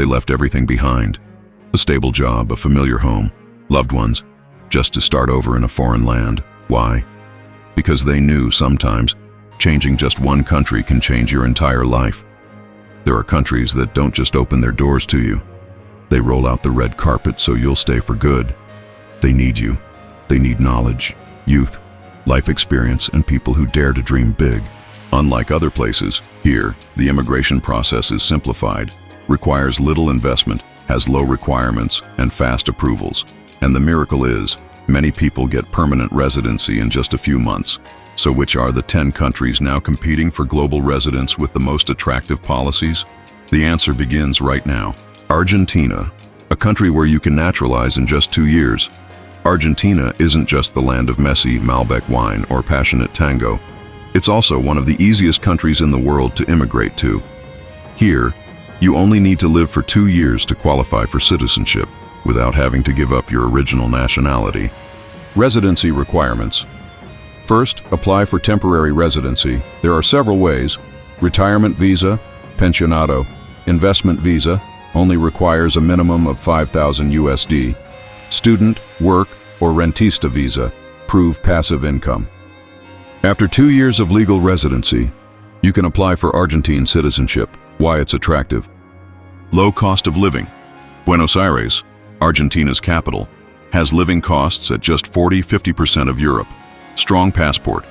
They left everything behind. A stable job, a familiar home, loved ones, just to start over in a foreign land. Why? Because they knew sometimes changing just one country can change your entire life. There are countries that don't just open their doors to you. They roll out the red carpet so you'll stay for good. They need you. They need knowledge, youth, life experience, and people who dare to dream big. Unlike other places, here, the immigration process is simplified, requires little investment, has low requirements, and fast approvals. And the miracle is, many people get permanent residency in just a few months. So which are the 10 countries now competing for global residents with the most attractive policies? The answer begins right now. Argentina, a country where you can naturalize in just 2 years. Argentina isn't just the land of Messi, Malbec wine, or passionate tango. It's also one of the easiest countries in the world to immigrate to. Here, you only need to live for 2 years to qualify for citizenship, without having to give up your original nationality. Residency requirements. First, apply for temporary residency. There are several ways. Retirement visa, pensionado. Investment visa, only requires a minimum of 5,000 USD. Student, work, or rentista visa, prove passive income. After 2 years of legal residency, you can apply for Argentine citizenship. Why it's attractive. Low cost of living. Buenos Aires, Argentina's capital, has living costs at just 40–50% of Europe. Strong passport.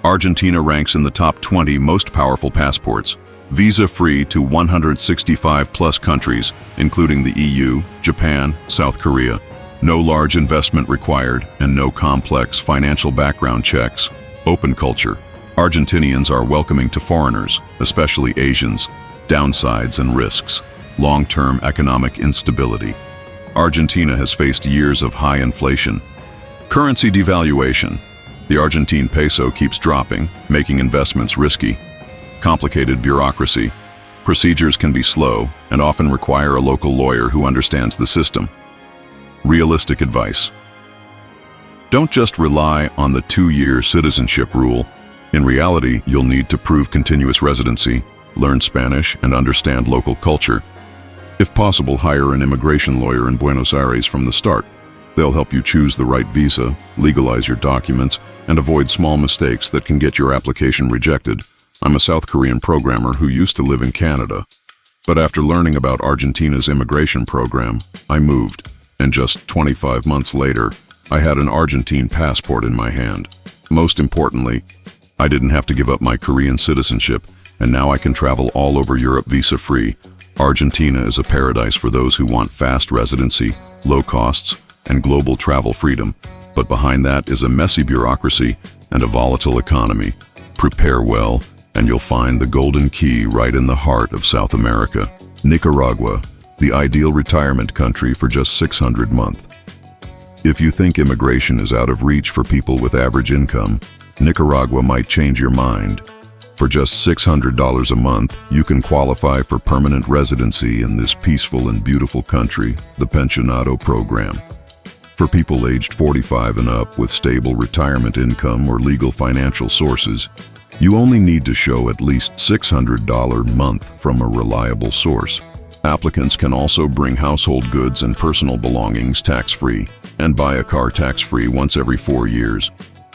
Argentina ranks in the top 20 most powerful passports. Visa-free to 165+ countries, including the EU, Japan, South Korea. No large investment required and no complex financial background checks. Open culture. Argentinians are welcoming to foreigners, especially Asians. Downsides and risks. Long-term economic instability. Argentina has faced years of high inflation. Currency devaluation. The Argentine peso keeps dropping, making investments risky. Complicated bureaucracy. Procedures can be slow and often require a local lawyer who understands the system. Realistic advice. Don't just rely on the 2-year citizenship rule. In reality, you'll need to prove continuous residency, learn Spanish, and understand local culture. If possible, hire an immigration lawyer in Buenos Aires from the start. They'll help you choose the right visa, legalize your documents, and avoid small mistakes that can get your application rejected. I'm a South Korean programmer who used to live in Canada. But after learning about Argentina's immigration program, I moved, and just 25 months later, I had an Argentine passport in my hand. Most importantly, I didn't have to give up my Korean citizenship, and now I can travel all over Europe visa-free. Argentina is a paradise for those who want fast residency, low costs, and global travel freedom. But behind that is a messy bureaucracy and a volatile economy. Prepare well, and you'll find the golden key right in the heart of South America. Nicaragua, the ideal retirement country for just $600 a month. If you think immigration is out of reach for people with average income, Nicaragua might change your mind. For just $600 a month, you can qualify for permanent residency in this peaceful and beautiful country, the Pensionado program. For people aged 45 and up with stable retirement income or legal financial sources, you only need to show at least $600 a month from a reliable source. Applicants can also bring household goods and personal belongings tax-free and buy a car tax-free once every 4 years.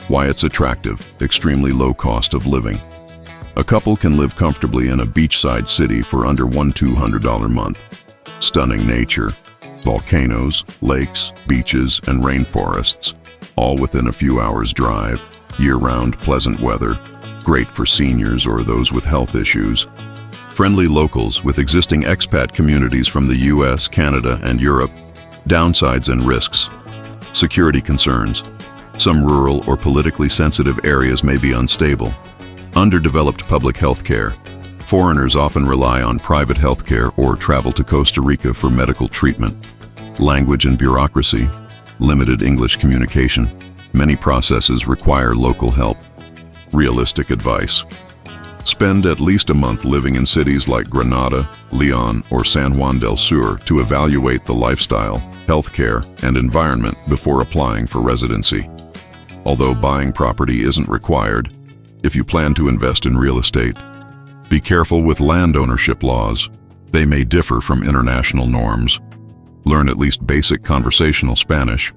Why it's attractive, extremely low cost of living. A couple can live comfortably in a beachside city for under $200 a month. Stunning nature, volcanoes, lakes, beaches, and rainforests, all within a few hours' drive, year-round pleasant weather, great for seniors or those with health issues. Friendly locals with existing expat communities from the US, Canada, and Europe. Downsides and risks. Security concerns. Some rural or politically sensitive areas may be unstable. Underdeveloped public health care. Foreigners often rely on private health care or travel to Costa Rica for medical treatment. Language and bureaucracy. Limited English communication. Many processes require local help. Realistic advice. Spend at least a month living in cities like Granada, Leon, or San Juan del Sur to evaluate the lifestyle, healthcare, and environment before applying for residency. Although buying property isn't required, if you plan to invest in real estate, be careful with land ownership laws. They may differ from international norms. Learn at least basic conversational Spanish.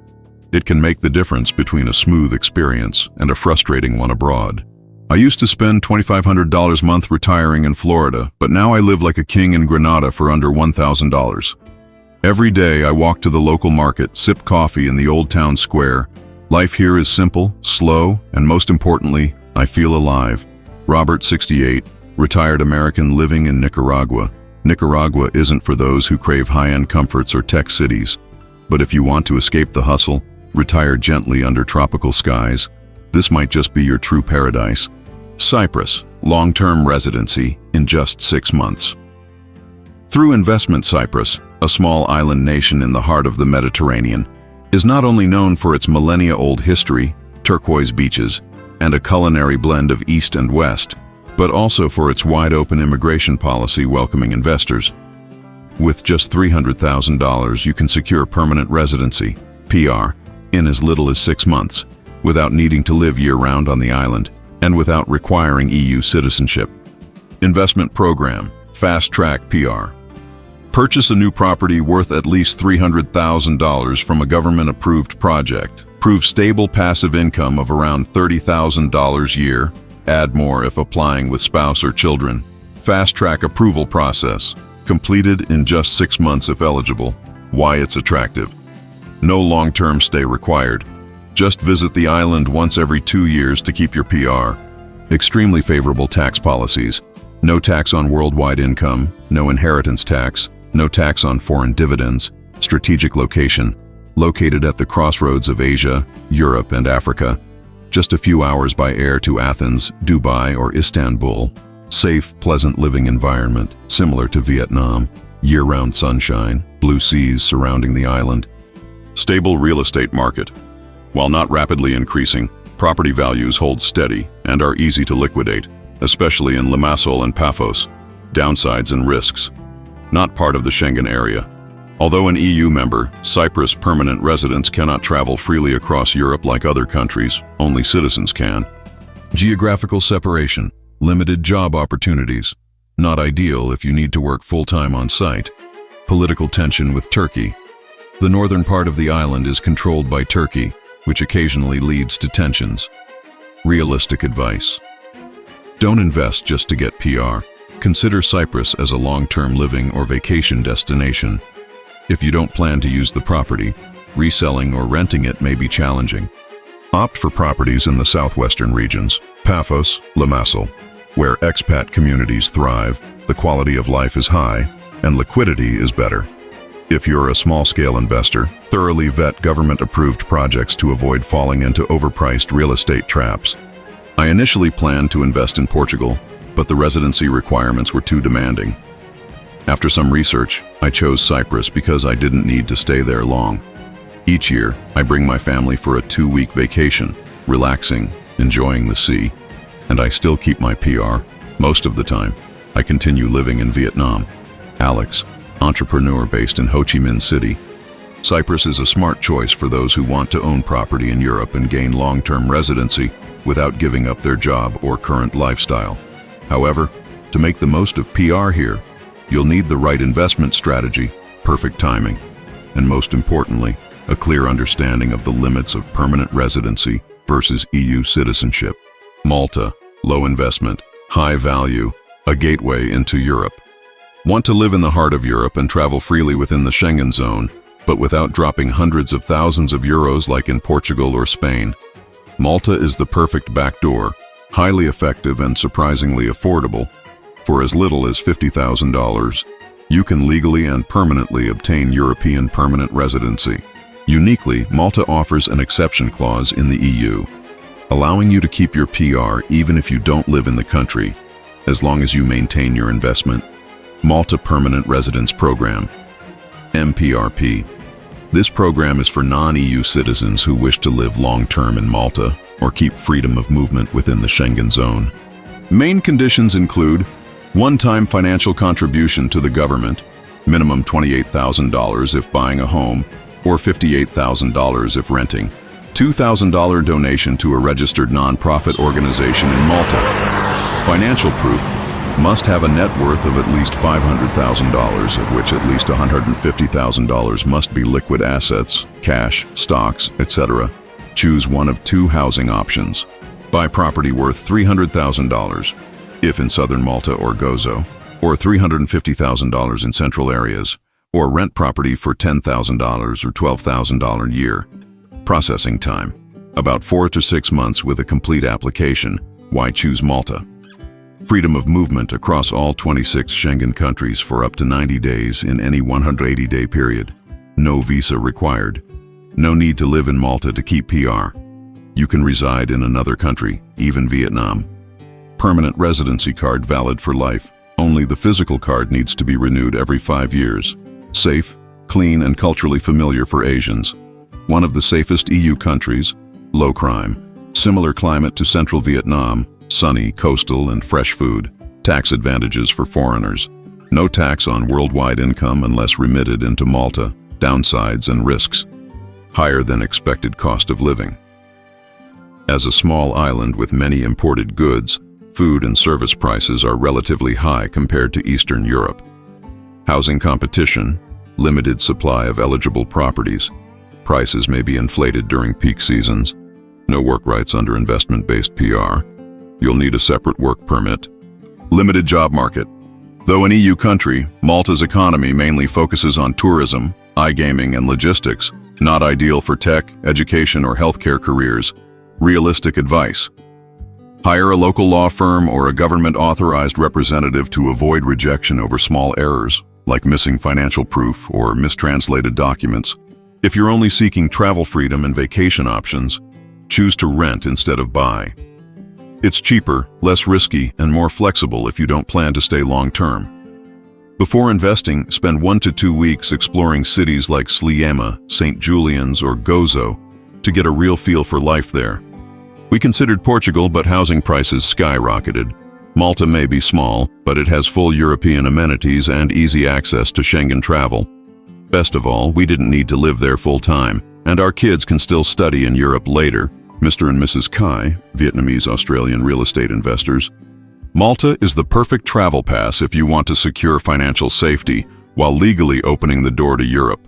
It can make the difference between a smooth experience and a frustrating one abroad. I used to spend $2,500 a month retiring in Florida, but now I live like a king in Granada for under $1,000. Every day I walk to the local market, sip coffee in the old town square. Life here is simple, slow, and most importantly, I feel alive. Robert, 68, retired American living in Nicaragua. Nicaragua isn't for those who crave high-end comforts or tech cities. But if you want to escape the hustle, retire gently under tropical skies, this might just be your true paradise. Cyprus, long-term residency in just 6 months. Through investment, Cyprus, a small island nation in the heart of the Mediterranean, is not only known for its millennia-old history, turquoise beaches, and a culinary blend of East and West, but also for its wide-open immigration policy welcoming investors. With just $300,000, you can secure permanent residency, PR, in as little as 6 months, without needing to live year-round on the island, and without requiring EU citizenship. Investment program, fast-track PR. Purchase a new property worth at least $300,000 from a government-approved project. Prove stable passive income of around $30,000 a year. Add more if applying with spouse or children. Fast-track approval process. Completed in just 6 months if eligible. Why it's attractive. No long-term stay required. Just visit the island once every 2 years to keep your PR. Extremely favorable tax policies. No tax on worldwide income, no inheritance tax, no tax on foreign dividends. Strategic location. Located at the crossroads of Asia, Europe, and Africa. Just a few hours by air to Athens, Dubai, or Istanbul. Safe, pleasant living environment, similar to Vietnam. Year-round sunshine, blue seas surrounding the island. Stable real estate market. While not rapidly increasing, property values hold steady and are easy to liquidate, especially in Limassol and Paphos. Downsides and risks. Not part of the Schengen area. Although an EU member, Cyprus permanent residents cannot travel freely across Europe like other countries, only citizens can. Geographical separation. Limited job opportunities. Not ideal if you need to work full-time on site. Political tension with Turkey. The northern part of the island is controlled by Turkey, which occasionally leads to tensions. Realistic advice. Don't invest just to get PR. Consider Cyprus as a long-term living or vacation destination. If you don't plan to use the property, reselling or renting it may be challenging. Opt for properties in the southwestern regions, Paphos, Limassol, where expat communities thrive, the quality of life is high, and liquidity is better. If you're a small-scale investor, thoroughly vet government-approved projects to avoid falling into overpriced real estate traps. I initially planned to invest in Portugal, but the residency requirements were too demanding. After some research, I chose Cyprus because I didn't need to stay there long. Each year, I bring my family for a 2-week vacation, relaxing, enjoying the sea, and I still keep my PR. Most of the time, I continue living in Vietnam. Alex, entrepreneur based in Ho Chi Minh City. Cyprus is a smart choice for those who want to own property in Europe and gain long-term residency without giving up their job or current lifestyle. However, to make the most of PR here, you'll need the right investment strategy, perfect timing, and most importantly, a clear understanding of the limits of permanent residency versus EU citizenship. Malta, low investment, high value, a gateway into Europe. Want to live in the heart of Europe and travel freely within the Schengen zone, but without dropping hundreds of thousands of euros like in Portugal or Spain? Malta is the perfect backdoor, highly effective and surprisingly affordable. For as little as $50,000, you can legally and permanently obtain European permanent residency. Uniquely, Malta offers an exception clause in the EU, allowing you to keep your PR even if you don't live in the country, as long as you maintain your investment. Malta Permanent Residence Program, MPRP. This program is for non-EU citizens who wish to live long-term in Malta or keep freedom of movement within the Schengen zone. Main conditions include one-time financial contribution to the government, minimum $28,000 if buying a home, or $58,000 if renting. $2,000 donation to a registered non-profit organization in Malta. Financial proof, Must have a net worth of at least $500,000, of which at least $150,000 must be liquid assets, cash, stocks, etc. Choose one of two housing options. Buy property worth $300,000, if in southern Malta or Gozo, or $350,000 in central areas, or rent property for $10,000 or $12,000 a year. Processing time: about 4 to 6 months with a complete application. Why choose Malta? Freedom of movement across all 26 Schengen countries for up to 90 days in any 180-day period. No visa required. No need to live in Malta to keep PR. You can reside in another country, even Vietnam. Permanent residency card valid for life. Only the physical card needs to be renewed every 5 years. Safe, clean, and culturally familiar for Asians. One of the safest EU countries. Low crime. Similar climate to central Vietnam. Sunny, coastal, and fresh food. Tax advantages for foreigners. No tax on worldwide income unless remitted into Malta. Downsides and risks: higher than expected cost of living. As a small island with many imported goods, food and service prices are relatively high compared to Eastern Europe. Housing competition: limited supply of eligible properties. Prices may be inflated during peak seasons. No work rights under investment-based PR. You'll need a separate work permit. Limited job market. Though an EU country, Malta's economy mainly focuses on tourism, iGaming, and logistics, not ideal for tech, education, or healthcare careers. Realistic advice: hire a local law firm or a government-authorized representative to avoid rejection over small errors, like missing financial proof or mistranslated documents. If you're only seeking travel freedom and vacation options, choose to rent instead of buy. It's cheaper, less risky, and more flexible if you don't plan to stay long-term. Before investing, spend 1 to 2 weeks exploring cities like Sliema, St. Julian's, or Gozo to get a real feel for life there. We considered Portugal, but housing prices skyrocketed. Malta may be small, but it has full European amenities and easy access to Schengen travel. Best of all, we didn't need to live there full-time, and our kids can still study in Europe later. Mr. and Mrs. Kai, Vietnamese-Australian real estate investors. Malta is the perfect travel pass if you want to secure financial safety while legally opening the door to Europe,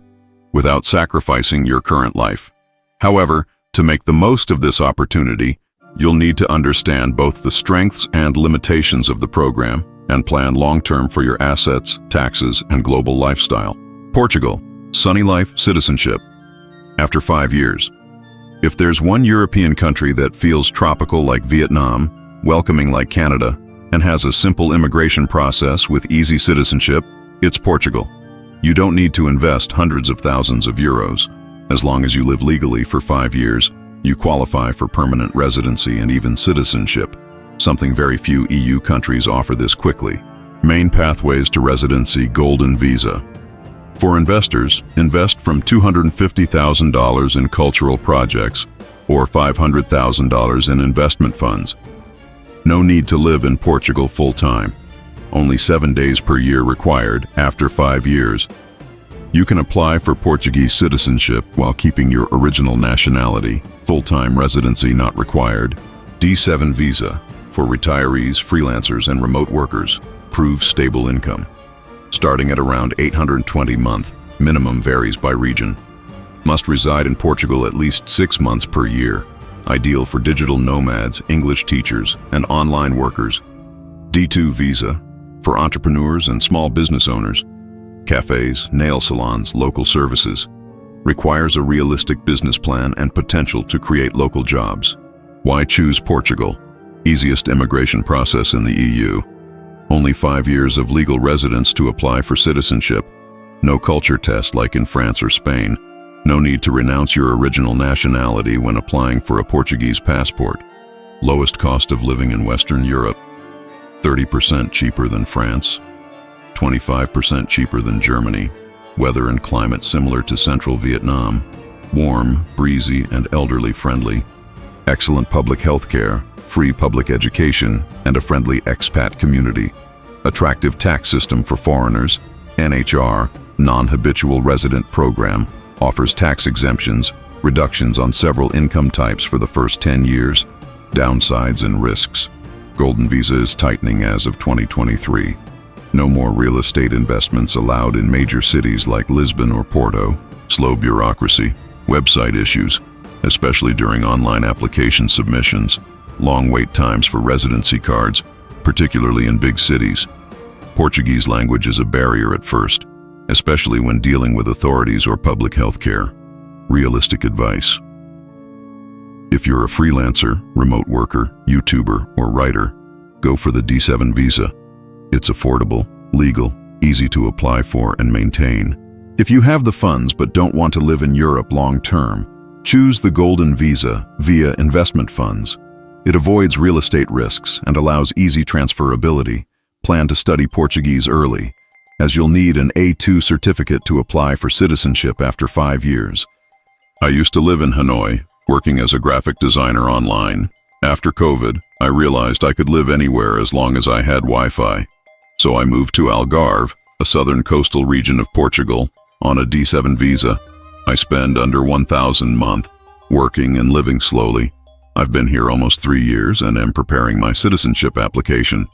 without sacrificing your current life. However, to make the most of this opportunity, you'll need to understand both the strengths and limitations of the program and plan long-term for your assets, taxes, and global lifestyle. Portugal, Sunny Life, Citizenship. After 5 years. If there's one European country that feels tropical like Vietnam, welcoming like Canada, and has a simple immigration process with easy citizenship, it's Portugal. You don't need to invest hundreds of thousands of euros. As long as you live legally for 5 years, you qualify for permanent residency and even citizenship, something very few EU countries offer this quickly. Main pathways to residency: Golden Visa. For investors, invest from $250,000 in cultural projects or $500,000 in investment funds. No need to live in Portugal full-time. Only 7 days per year required after 5 years. You can apply for Portuguese citizenship while keeping your original nationality. Full-time residency not required. D7 visa for retirees, freelancers, and remote workers. Proves stable income. Starting at around $820 a month, minimum varies by region. Must reside in Portugal at least 6 months per year. Ideal for digital nomads, English teachers, and online workers. D2 visa for entrepreneurs and small business owners. Cafes, nail salons, local services. Requires a realistic business plan and potential to create local jobs. Why choose Portugal? Easiest immigration process in the EU. Only 5 years of legal residence to apply for citizenship. No culture test like in France or Spain. No need to renounce your original nationality when applying for a Portuguese passport. Lowest cost of living in Western Europe. 30% cheaper than France. 25% cheaper than Germany. Weather and climate similar to central Vietnam. Warm, breezy, and elderly friendly. Excellent public health care, free public education, and a friendly expat community. Attractive tax system for foreigners. NHR, non-habitual resident program, offers tax exemptions, reductions on several income types for the first 10 years. Downsides and risks. Golden Visa is tightening as of 2023. No more real estate investments allowed in major cities like Lisbon or Porto. Slow bureaucracy, website issues, especially during online application submissions. Long wait times for residency cards, particularly in big cities. Portuguese language is a barrier at first, especially when dealing with authorities or public health care. Realistic advice. If you're a freelancer, remote worker, YouTuber, or writer, go for the D7 visa. It's affordable, legal, easy to apply for and maintain. If you have the funds but don't want to live in Europe long-term, choose the Golden Visa via investment funds. It avoids real estate risks and allows easy transferability. Plan to study Portuguese early, as you'll need an A2 certificate to apply for citizenship after 5 years. I used to live in Hanoi, working as a graphic designer online. After COVID, I realized I could live anywhere as long as I had Wi-Fi. So I moved to Algarve, a southern coastal region of Portugal, on a D7 visa. I spend under 1,000 a month, working and living slowly. I've been here almost 3 years and am preparing my citizenship application.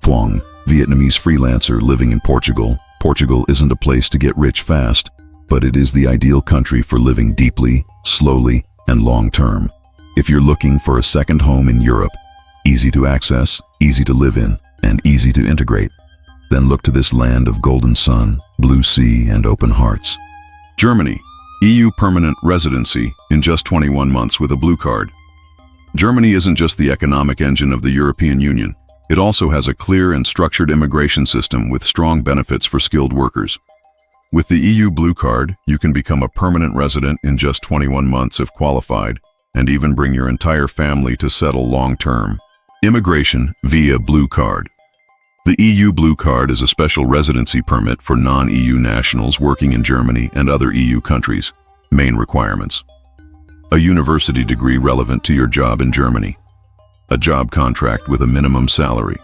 Phuong, Vietnamese freelancer living in Portugal. Portugal isn't a place to get rich fast, but it is the ideal country for living deeply, slowly, and long-term. If you're looking for a second home in Europe, easy to access, easy to live in, and easy to integrate, then look to this land of golden sun, blue sea, and open hearts. Germany, EU permanent residency in just 21 months with a blue card. Germany isn't just the economic engine of the European Union. It also has a clear and structured immigration system with strong benefits for skilled workers. With the EU Blue Card, you can become a permanent resident in just 21 months if qualified, and even bring your entire family to settle long-term. Immigration via Blue Card. The EU Blue Card is a special residency permit for non-EU nationals working in Germany and other EU countries. Main requirements: a university degree relevant to your job in Germany, a job contract with a minimum salary,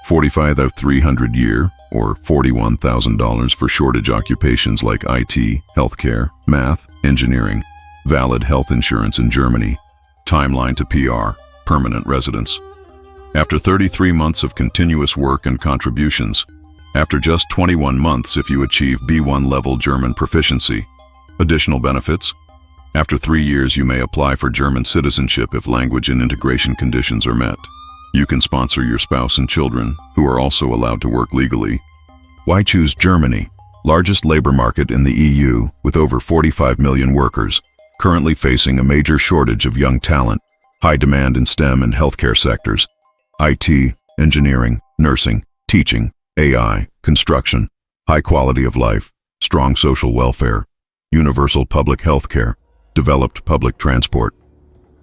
45,300 year or $41,000 for shortage occupations like IT, healthcare, math, engineering, valid health insurance in Germany, timeline to PR, permanent residence. After 33 months of continuous work and contributions, after just 21 months if you achieve B1 level German proficiency. Additional benefits: after 3 years you may apply for German citizenship if language and integration conditions are met. You can sponsor your spouse and children, who are also allowed to work legally. Why choose Germany? Largest labor market in the EU, with over 45 million workers, currently facing a major shortage of young talent, high demand in STEM and healthcare sectors, IT, engineering, nursing, teaching, AI, construction, high quality of life, strong social welfare, universal public health care, developed public transport.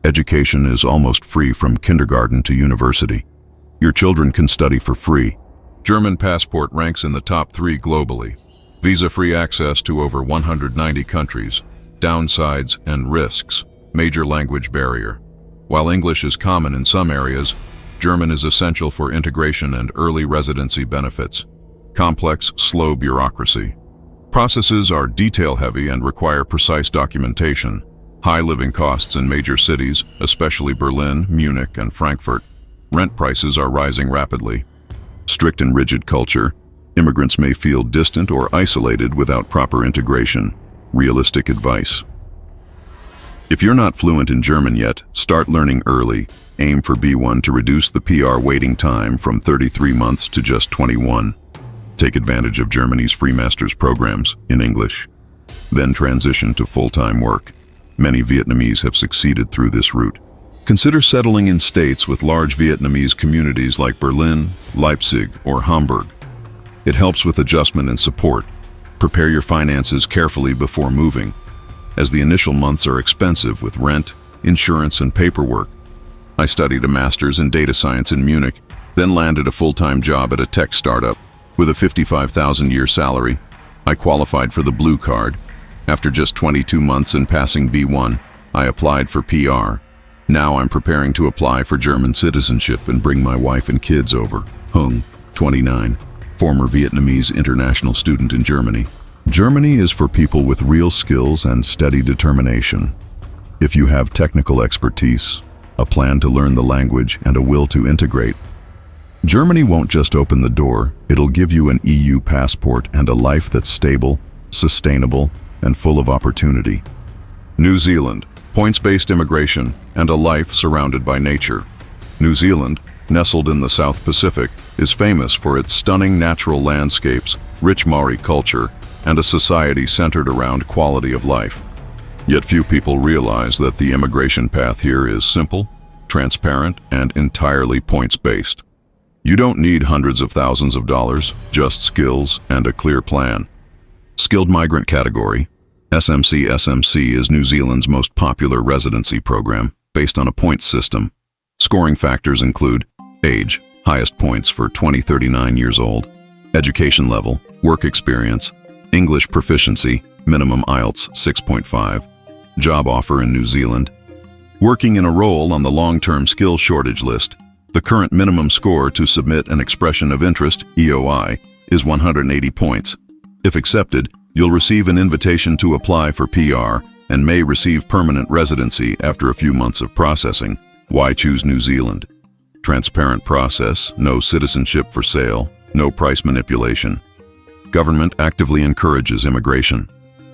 Education is almost free from kindergarten to university. Your children can study for free. German passport ranks in the top 3 globally. Visa-free access to over 190 countries. Downsides and risks. Major language barrier. While English is common in some areas, German is essential for integration and early residency benefits. Complex, slow bureaucracy. Processes are detail-heavy and require precise documentation. High living costs in major cities, especially Berlin, Munich, and Frankfurt. Rent prices are rising rapidly. Strict and rigid culture. Immigrants may feel distant or isolated without proper integration. Realistic advice: if you're not fluent in German yet, start learning early. Aim for B1 to reduce the PR waiting time from 33 months to just 21. Take advantage of Germany's free master's programs in English. Then transition to full-time work. Many Vietnamese have succeeded through this route. Consider settling in states with large Vietnamese communities like Berlin, Leipzig, or Hamburg. It helps with adjustment and support. Prepare your finances carefully before moving, as the initial months are expensive with rent, insurance, and paperwork. I studied a master's in data science in Munich, then landed a full-time job at a tech startup with a 55,000 year salary. I qualified for the Blue Card. After just 22 months and passing B1, I applied for PR. Now I'm preparing to apply for German citizenship and bring my wife and kids over. Hung, 29, former Vietnamese international student in Germany. Germany is for people with real skills and steady determination. If you have technical expertise, a plan to learn the language, and a will to integrate. Germany won't just open the door, it'll give you an EU passport and a life that's stable, sustainable, and full of opportunity. New Zealand, points-based immigration, and a life surrounded by nature. New Zealand, nestled in the South Pacific, is famous for its stunning natural landscapes, rich Maori culture, and a society centered around quality of life. Yet few people realize that the immigration path here is simple, transparent, and entirely points-based. You don't need hundreds of thousands of dollars, just skills and a clear plan. Skilled Migrant Category, SMC is New Zealand's most popular residency program, based on a points system. Scoring factors include age, highest points for 20-39 years old, education level, work experience, English proficiency, minimum IELTS 6.5, job offer in New Zealand. Working in a role on the long-term skill shortage list, the current minimum score to submit an expression of interest, EOI, is 180 points. If accepted, you'll receive an invitation to apply for PR and may receive permanent residency after a few months of processing. Why choose New Zealand? Transparent process, no citizenship for sale, no price manipulation. Government actively encourages immigration.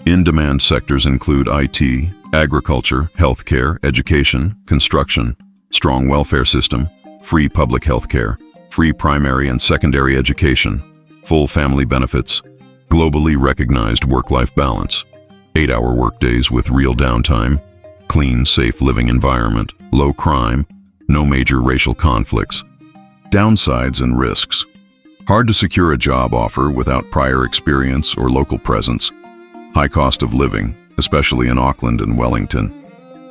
In-demand sectors include IT, agriculture, healthcare, education, construction, strong welfare system, free public health care, free primary and secondary education, full family benefits, globally recognized work-life balance, 8-hour workdays with real downtime, clean, safe living environment, low crime, no major racial conflicts. Downsides and risks. Hard to secure a job offer without prior experience or local presence. High cost of living, especially in Auckland and Wellington.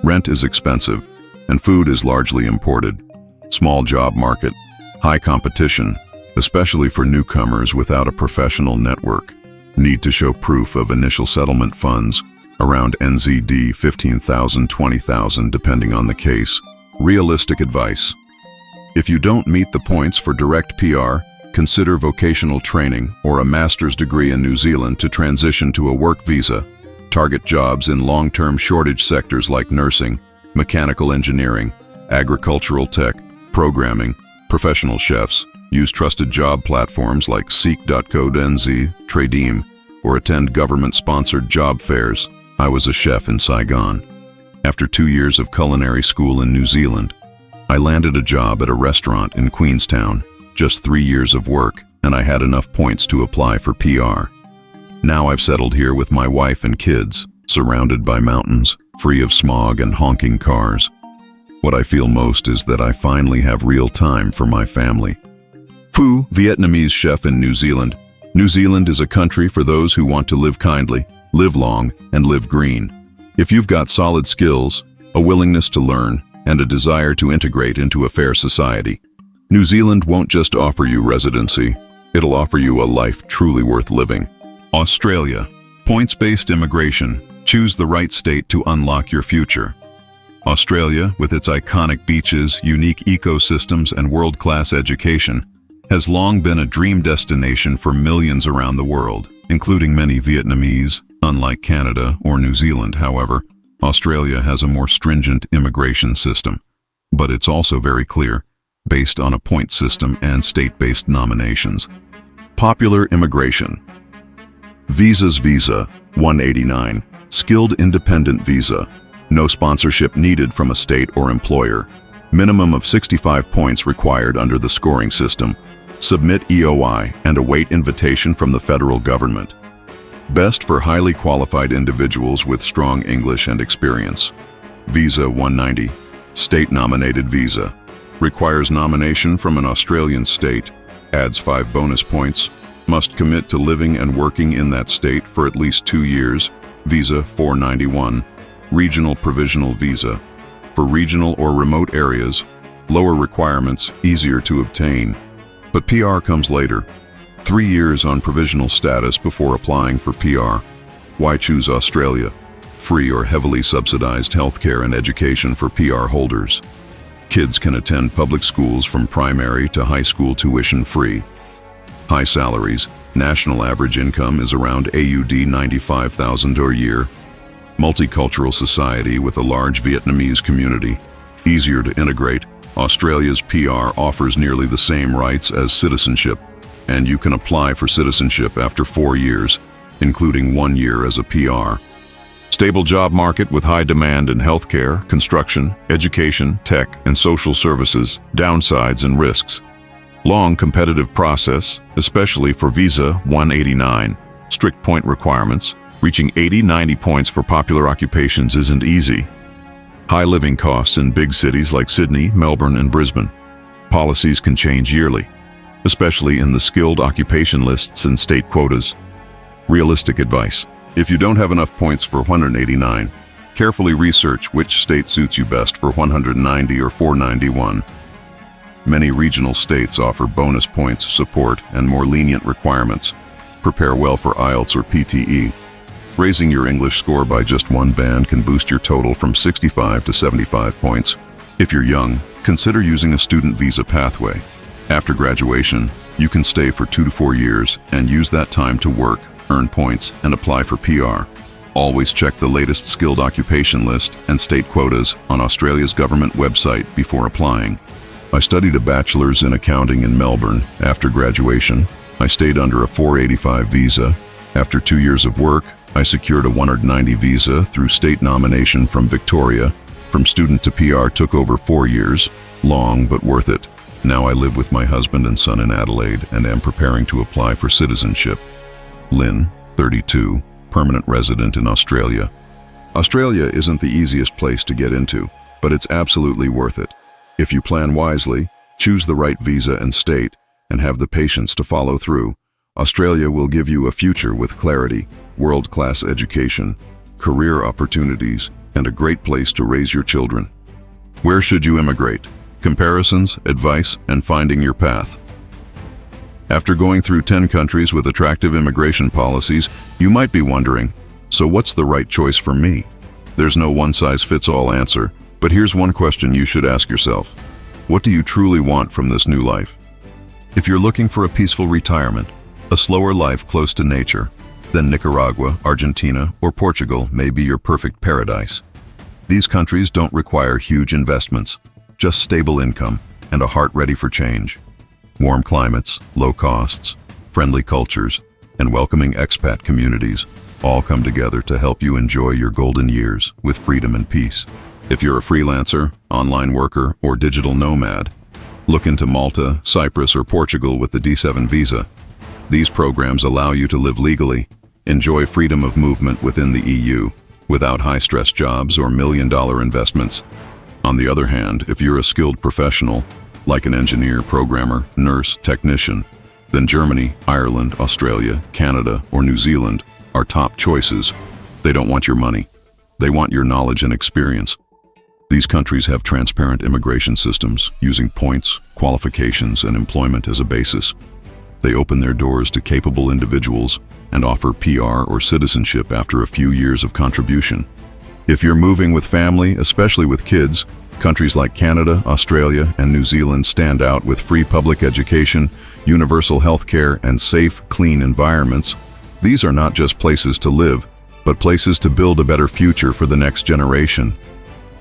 Rent is expensive, and food is largely imported. Small job market, high competition, especially for newcomers without a professional network. Need to show proof of initial settlement funds, around NZD 15,000, 20,000 depending on the case. Realistic advice. If you don't meet the points for direct PR, consider vocational training or a master's degree in New Zealand to transition to a work visa. Target jobs in long-term shortage sectors like nursing, mechanical engineering, agricultural tech, programming, professional chefs. Use trusted job platforms like seek.co.nz, Tradeem, or attend government-sponsored job fairs. I was a chef in Saigon. After 2 years of culinary school in New Zealand, I landed a job at a restaurant in Queenstown. Just 3 years of work, and I had enough points to apply for PR. Now I've settled here with my wife and kids, surrounded by mountains, free of smog and honking cars. What I feel most is that I finally have real time for my family. Phu, Vietnamese chef in New Zealand. New Zealand is a country for those who want to live kindly, live long, and live green. If you've got solid skills, a willingness to learn, and a desire to integrate into a fair society, New Zealand won't just offer you residency, it'll offer you a life truly worth living. Australia. Points-based immigration. Choose the right state to unlock your future. Australia, with its iconic beaches, unique ecosystems, and world-class education, has long been a dream destination for millions around the world, including many Vietnamese. Unlike Canada or New Zealand, however, Australia has a more stringent immigration system, but it's also very clear, based on a point system and state-based nominations. Popular immigration. Visas Visa, 189. Skilled independent visa. No sponsorship needed from a state or employer. Minimum of 65 points required under the scoring system. Submit EOI and await invitation from the federal government. Best for highly qualified individuals with strong English and experience. Visa 190. State-nominated visa. Requires nomination from an Australian state. Adds 5 bonus points. Must commit to living and working in that state for at least 2 years. Visa 491. Regional provisional visa. For regional or remote areas, lower requirements, easier to obtain. But PR comes later. 3 years on provisional status before applying for PR. Why choose Australia? Free or heavily subsidized healthcare and education for PR holders. Kids can attend public schools from primary to high school tuition free. High salaries. National average income is around AUD 95,000 a year. Multicultural society with a large Vietnamese community. Easier to integrate, Australia's PR offers nearly the same rights as citizenship, and you can apply for citizenship after 4 years, including 1 year as a PR. Stable job market with high demand in healthcare, construction, education, tech, and social services, downsides and risks. Long competitive process, especially for Visa 189. Strict point requirements. Reaching 80-90 points for popular occupations isn't easy. High living costs in big cities like Sydney, Melbourne, and Brisbane. Policies can change yearly, especially in the skilled occupation lists and state quotas. Realistic advice. If you don't have enough points for 189, carefully research which state suits you best for 190 or 491. Many regional states offer bonus points, support, and more lenient requirements. Prepare well for IELTS or PTE. Raising your English score by just 1 band can boost your total from 65 to 75 points. If you're young, consider using a student visa pathway. After graduation, you can stay for 2 to 4 years and use that time to work, earn points, and apply for PR. Always check the latest skilled occupation list and state quotas on Australia's government website before applying. I studied a bachelor's in accounting in Melbourne. After graduation, I stayed under a 485 visa. After 2 years of work, I secured a 190 visa through state nomination from Victoria. From student to PR took over 4 years, long but worth it. Now I live with my husband and son in Adelaide and am preparing to apply for citizenship. Lynn, 32, permanent resident in Australia. Australia isn't the easiest place to get into, but it's absolutely worth it. If you plan wisely, choose the right visa and state, and have the patience to follow through, Australia will give you a future with clarity, world-class education, career opportunities, and a great place to raise your children. Where should you immigrate? Comparisons, advice, and finding your path. After going through 10 countries with attractive immigration policies, you might be wondering, so what's the right choice for me? There's no one-size-fits-all answer, but here's one question you should ask yourself. What do you truly want from this new life? If you're looking for a peaceful retirement, a slower life close to nature, then Nicaragua, Argentina, or Portugal may be your perfect paradise. These countries don't require huge investments, just stable income and a heart ready for change. Warm climates, low costs, friendly cultures, and welcoming expat communities all come together to help you enjoy your golden years with freedom and peace. If you're a freelancer, online worker, or digital nomad, look into Malta, Cyprus, or Portugal with the D7 visa. These programs allow you to live legally, enjoy freedom of movement within the EU, without high-stress jobs or million-dollar investments. On the other hand, if you're a skilled professional, like an engineer, programmer, nurse, technician, then Germany, Ireland, Australia, Canada, or New Zealand are top choices. They don't want your money. They want your knowledge and experience. These countries have transparent immigration systems, using points, qualifications, and employment as a basis. They open their doors to capable individuals and offer PR or citizenship after a few years of contribution. If you're moving with family, especially with kids, countries like Canada, Australia, and New Zealand stand out with free public education, universal health care, and safe, clean environments. These are not just places to live, but places to build a better future for the next generation.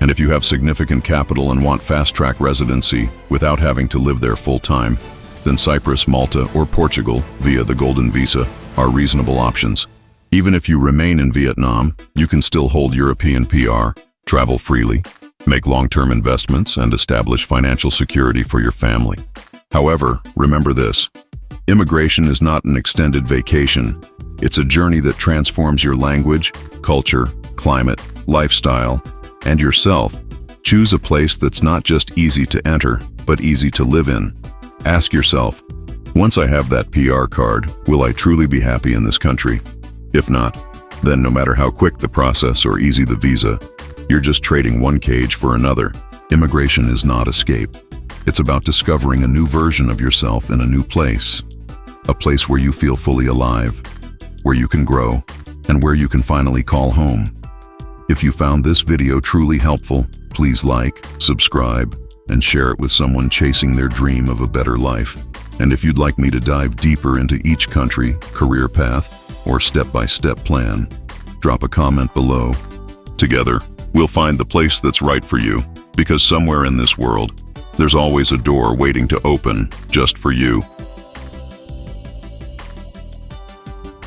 And if you have significant capital and want fast-track residency without having to live there full-time, then Cyprus, Malta, or Portugal via the Golden Visa are reasonable options. Even if you remain in Vietnam, you can still hold European PR, travel freely, make long-term investments, and establish financial security for your family. However, remember this: immigration is not an extended vacation. It's a journey that transforms your language, culture, climate, lifestyle, and yourself. Choose a place that's not just easy to enter, but easy to live in. Ask yourself, once I have that PR card, will I truly be happy in this country? If not, then no matter how quick the process or easy the visa, you're just trading one cage for another. Immigration is not escape. It's about discovering a new version of yourself in a new place. A place where you feel fully alive, where you can grow, and where you can finally call home. If you found this video truly helpful, please like, subscribe, and share it with someone chasing their dream of a better life. And if you'd like me to dive deeper into each country, career path, or step-by-step plan, drop a comment below. Together, we'll find the place that's right for you. Because somewhere in this world, there's always a door waiting to open just for you.